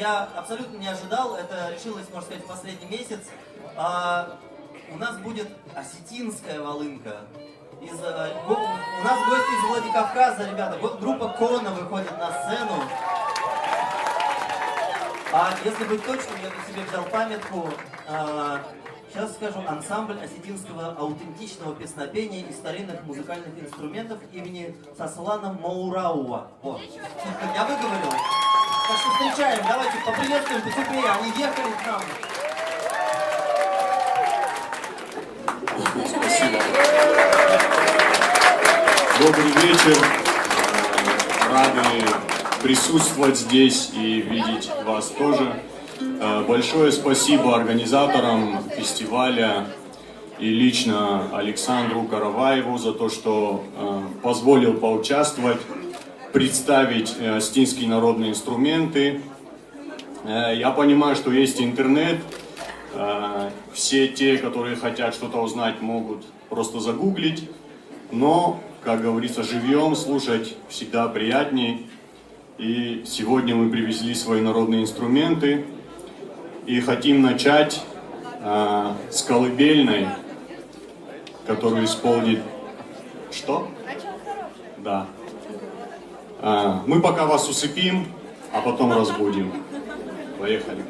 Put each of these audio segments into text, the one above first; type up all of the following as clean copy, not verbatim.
я абсолютно не ожидал, это решилось, можно сказать, в последний месяц. У нас будет осетинская волынка. У нас гости из Владикавказа, ребята. Группа Кона выходит на сцену. А если быть точным, я для себя взял памятку. Сейчас скажу, ансамбль осетинского аутентичного песнопения и старинных музыкальных инструментов имени Сослана Маурауа. Вот. Я выговорил. Так что встречаем, давайте поприветствуем потеплее, они ехали к нам. Спасибо. Добрый вечер. Рады присутствовать здесь и видеть вас тоже. Большое спасибо организаторам фестиваля и лично Александру Караваеву за то, что позволил поучаствовать, представить осетинские народные инструменты. Я понимаю, что есть интернет. Все те, которые хотят что-то узнать, могут просто загуглить. Но, как говорится, живьем слушать всегда приятней. И сегодня мы привезли свои народные инструменты. И хотим начать с колыбельной, которую исполнит... Что? Да. Мы пока вас усыпим, а потом разбудим. Поехали.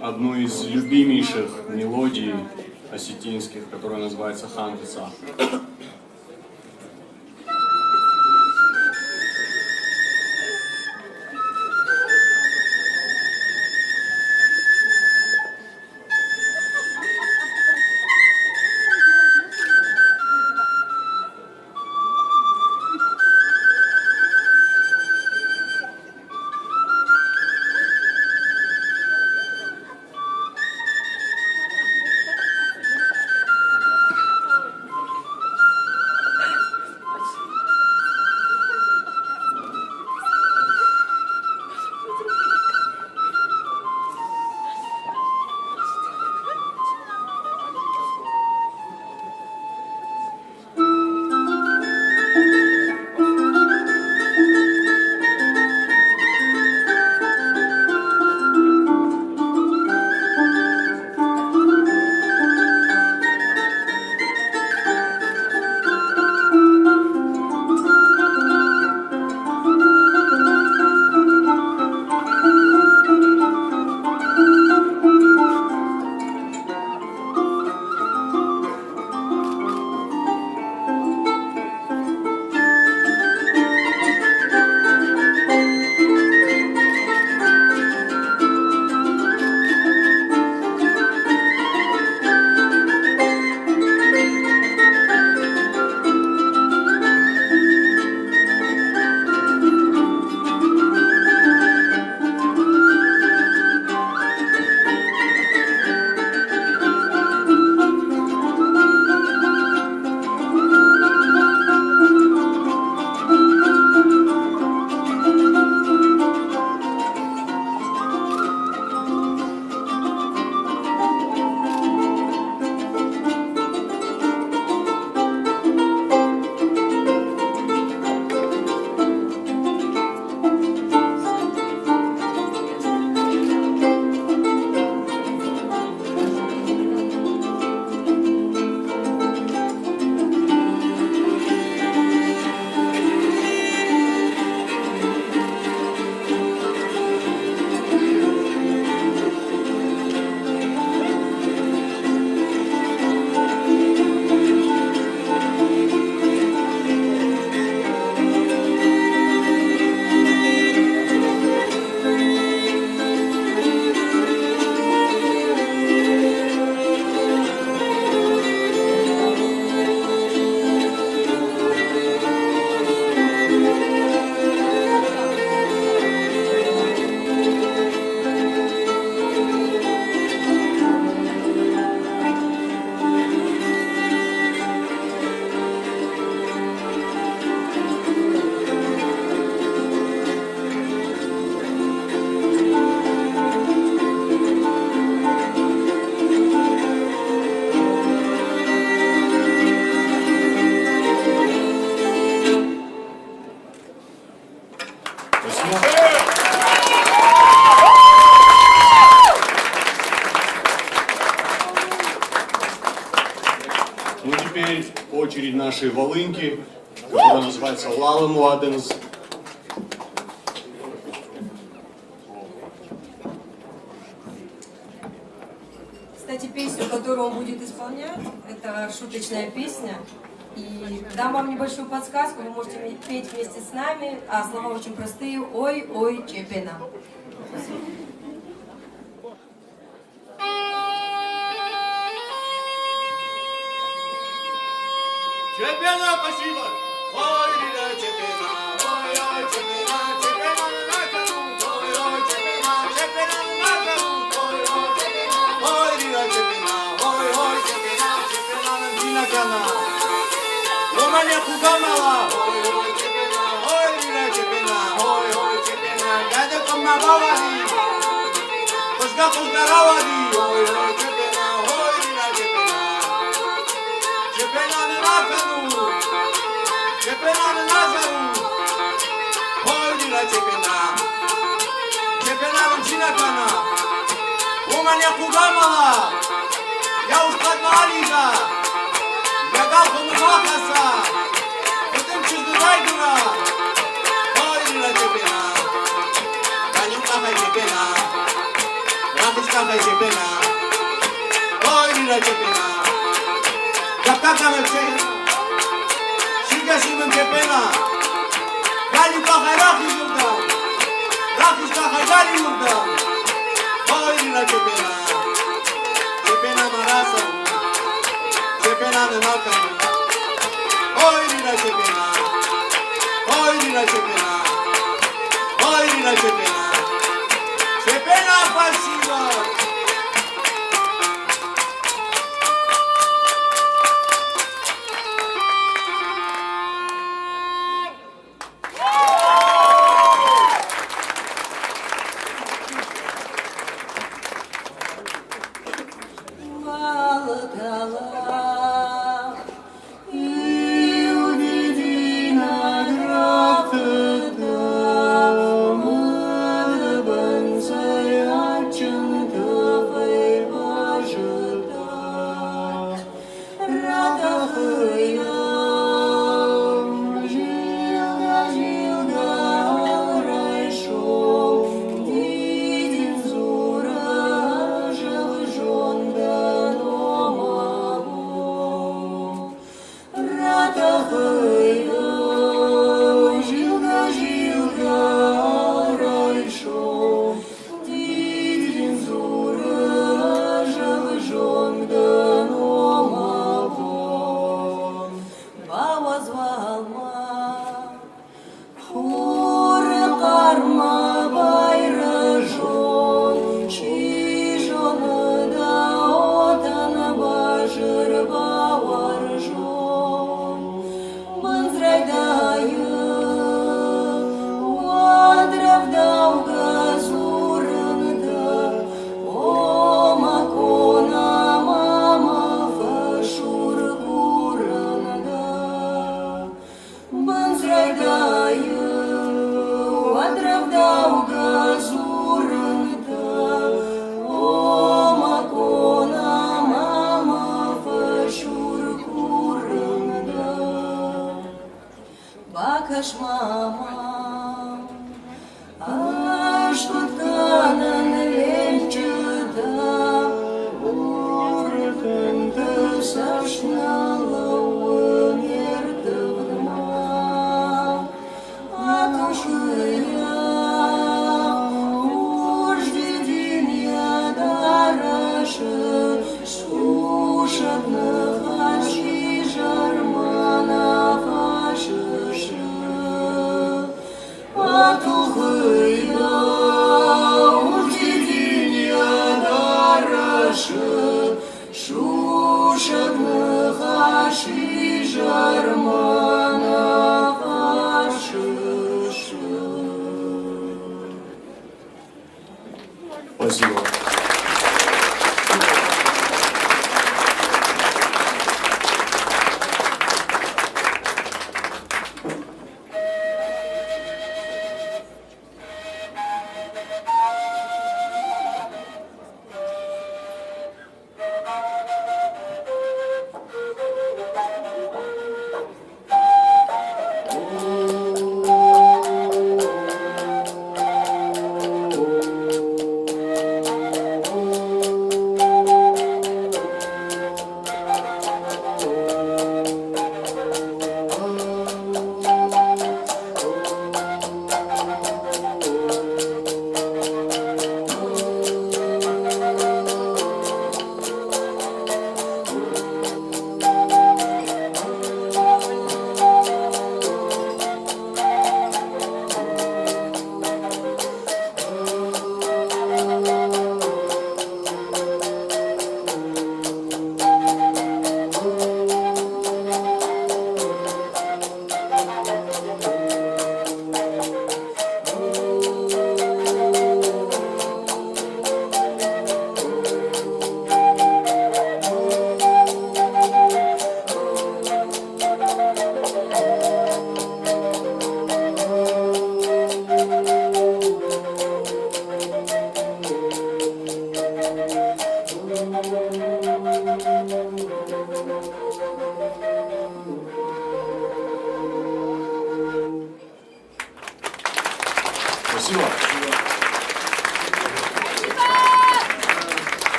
Одну из любимейших мелодий осетинских, которая называется «Хантыса». теперь очередь нашей волынки, которая называется «Лала Муаденс». Кстати, песню, которую он будет исполнять, это шуточная песня. И дам вам небольшую подсказку, вы можете петь вместе с нами, а слова очень простые. Ой, ой, чепена. Чепена, спасибо! Ой, Лиля, чепена, ой, ой, чепена, чепена на кону, ой, ой, чепена, чепена на кону, ой, ой, чепена, ой, Лиля, чепена, ой, ой, чепена, чепена на динакана. Ломаня кугамала, ой, ой, чепена, ой, Лиля, чепена, ой, ой, чепена, дядя коммававали, пушка равади, ой, ой, чепена, ой, Лиля, чепена, чепена на кону. Чепена на Назару, ой, Лиля, чепена, чепена на кана, у меня кугамала, я уж одна лига, я галку махаса, этим чужду райдура, ой, Лиля, чепена, Танюка хай чепена, Рафичка хай чепена, ой, Лиля, чепена, Капкака мепчена. Şirkeşimin tepena Gali bakay rakı yurdan Rakış bakay gali yurdan Oy Lila tepena Tepena marasa Tepena'nın arkanı Oy Lila tepena Oy Lila tepena Oy Lila tepena Tepena pasiva Спасибо.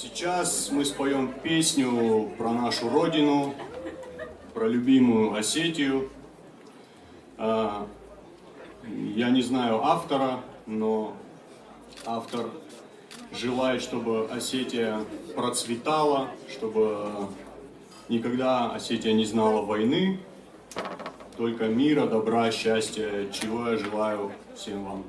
Сейчас мы споем песню про нашу родину, про любимую Осетию. Я не знаю автора, но автор желает, чтобы Осетия процветала, чтобы никогда Осетия не знала войны, только мира, добра, счастья, чего я желаю всем вам.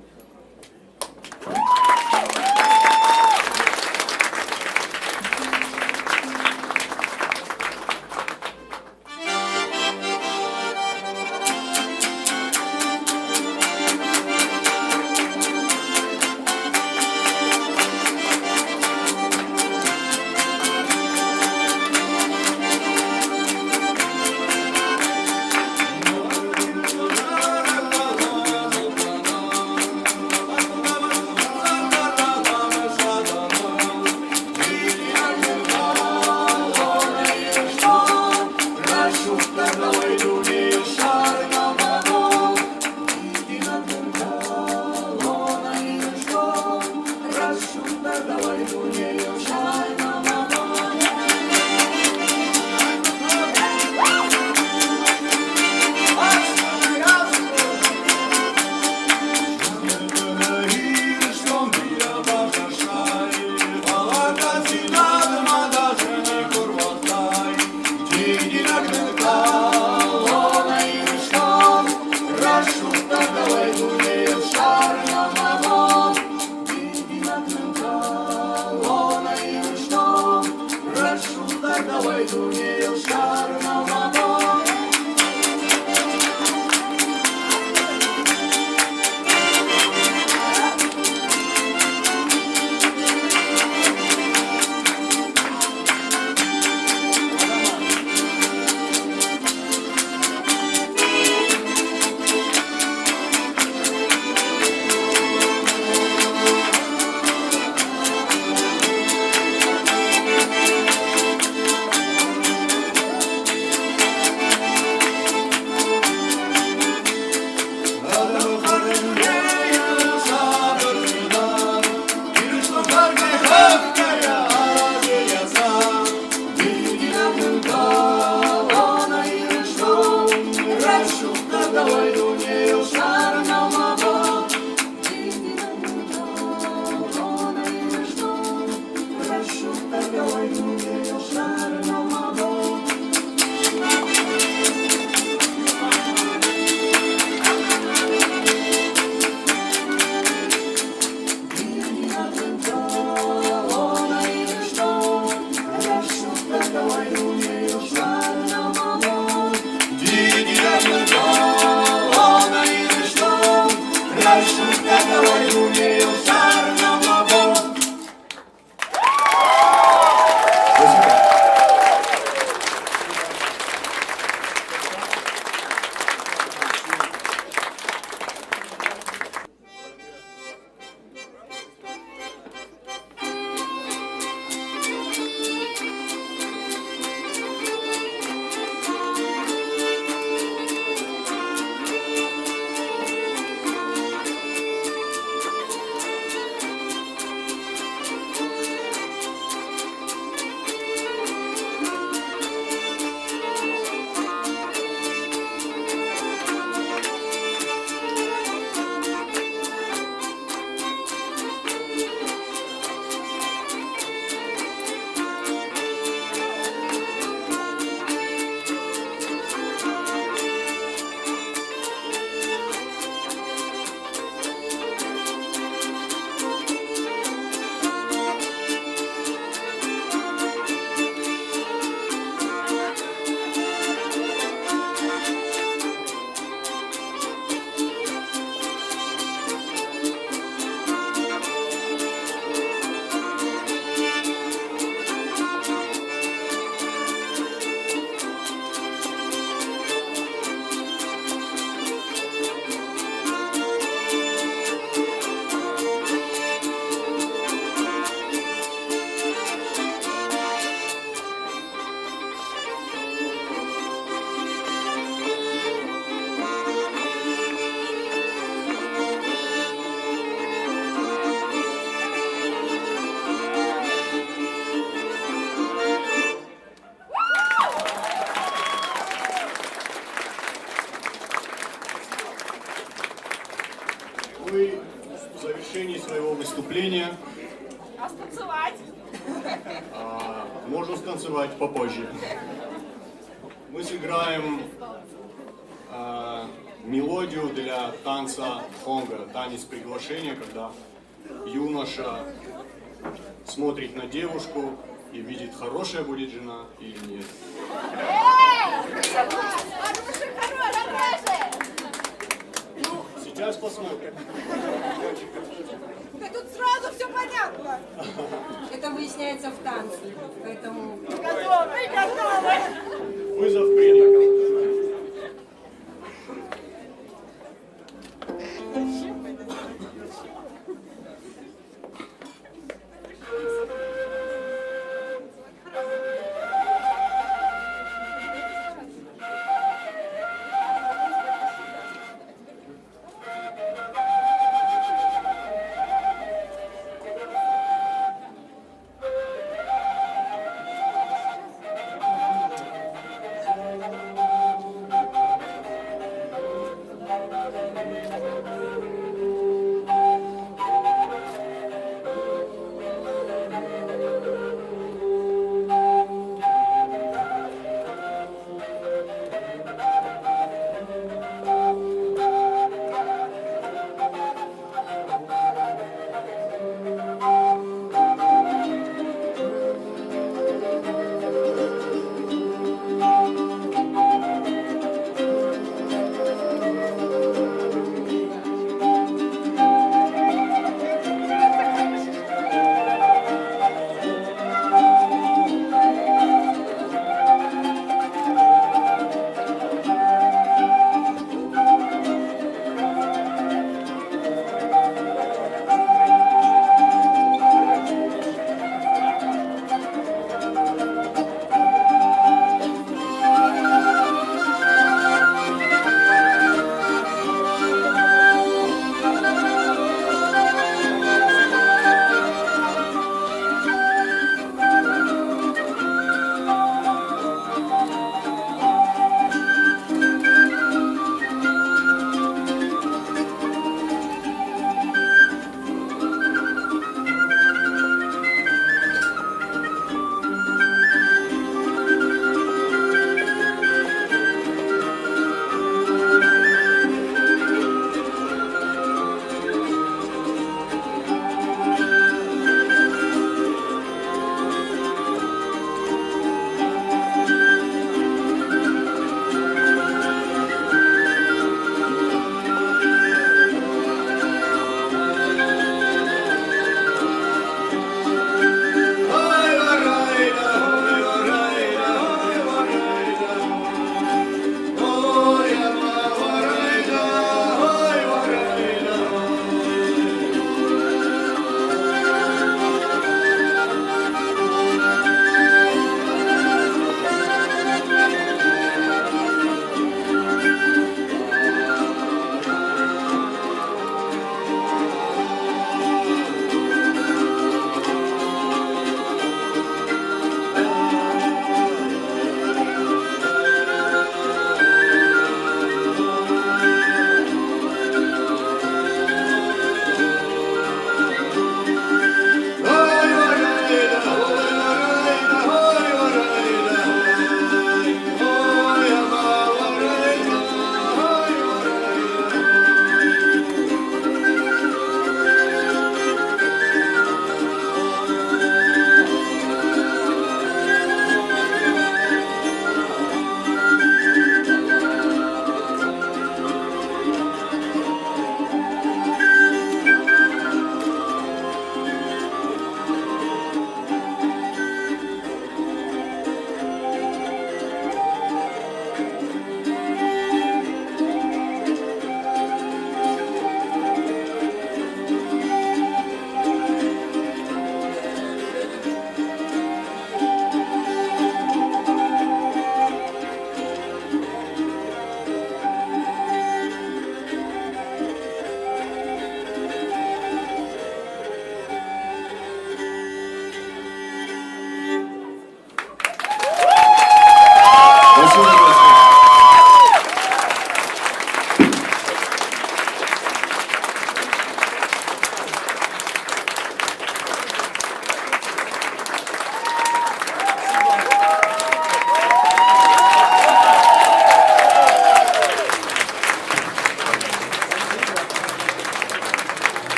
завершении своего выступления А станцевать? можно станцевать попозже. Мы сыграем мелодию для танца хонга, танец приглашения, когда юноша смотрит на девушку и видит, хорошая будет жена или нет. Сейчас посмотрим. Да тут сразу все понятно. Это выясняется в танце, поэтому... Готовы, готовы. Вызов принят.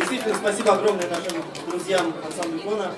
Действительно, спасибо огромное нашим друзьям ансамбля «Икона».